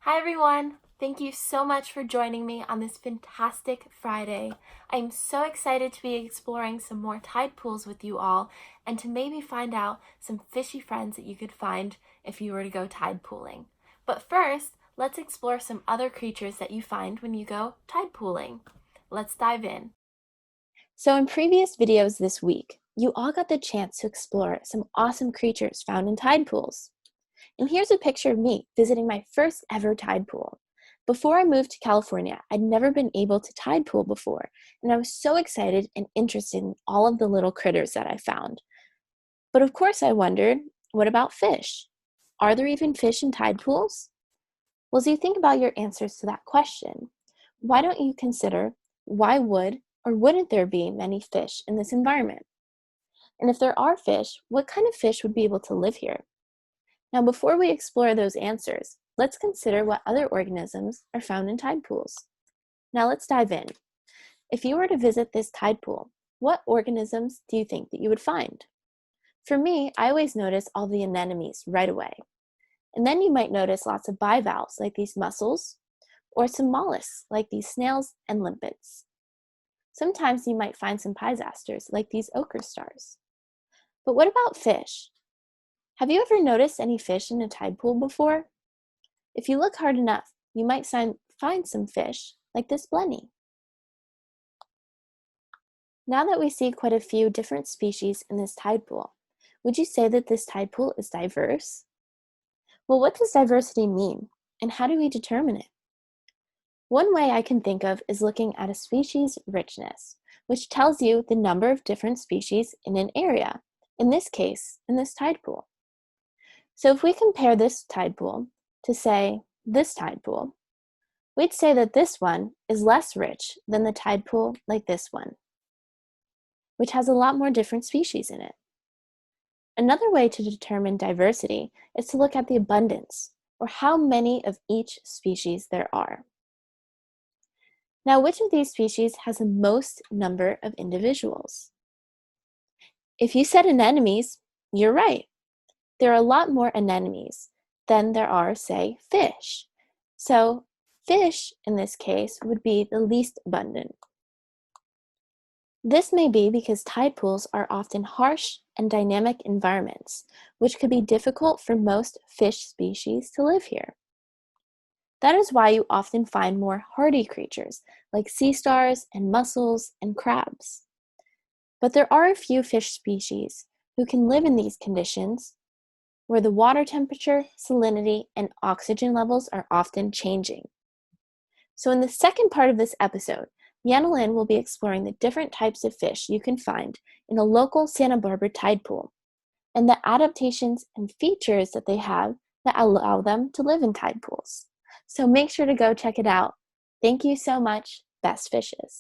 Hi everyone! Thank you so much for joining me on this fantastic Friday. I'm so excited to be exploring some more tide pools with you all and to maybe find out some fishy friends that you could find if you were to go tide pooling. But first, let's explore some other creatures that you find when you go tide pooling. Let's dive in. So in previous videos this week, you all got the chance to explore some awesome creatures found in tide pools. And here's a picture of me visiting my first ever tide pool. Before I moved to California, I'd never been able to tide pool before, and I was so excited and interested in all of the little critters that I found. But of course I wondered, what about fish? Are there even fish in tide pools? Well, as you think about your answers to that question, why don't you consider why would or wouldn't there be many fish in this environment? And if there are fish, what kind of fish would be able to live here? Now, before we explore those answers, let's consider what other organisms are found in tide pools. Now let's dive in. If you were to visit this tide pool, what organisms do you think that you would find? For me, I always notice all the anemones right away. And then you might notice lots of bivalves like these mussels, or some mollusks like these snails and limpets. Sometimes you might find some pisasters like these ochre stars. But what about fish? Have you ever noticed any fish in a tide pool before? If you look hard enough, you might find some fish, like this blenny. Now that we see quite a few different species in this tide pool, would you say that this tide pool is diverse? Well, what does diversity mean, and how do we determine it? One way I can think of is looking at a species richness, which tells you the number of different species in an area, in this case, in this tide pool. So if we compare this tide pool to, say, this tide pool, we'd say that this one is less rich than the tide pool like this one, which has a lot more different species in it. Another way to determine diversity is to look at the abundance, or how many of each species there are. Now, which of these species has the most number of individuals? If you said anemones, you're right. There are a lot more anemones than there are, say, fish. So fish, in this case, would be the least abundant. This may be because tide pools are often harsh and dynamic environments, which could be difficult for most fish species to live here. That is why you often find more hardy creatures like sea stars and mussels and crabs. But there are a few fish species who can live in these conditions where the water temperature, salinity, and oxygen levels are often changing. So in the second part of this episode, Yanalyn will be exploring the different types of fish you can find in a local Santa Barbara tide pool, and the adaptations and features that they have that allow them to live in tide pools. So make sure to go check it out. Thank you so much. Best fishes.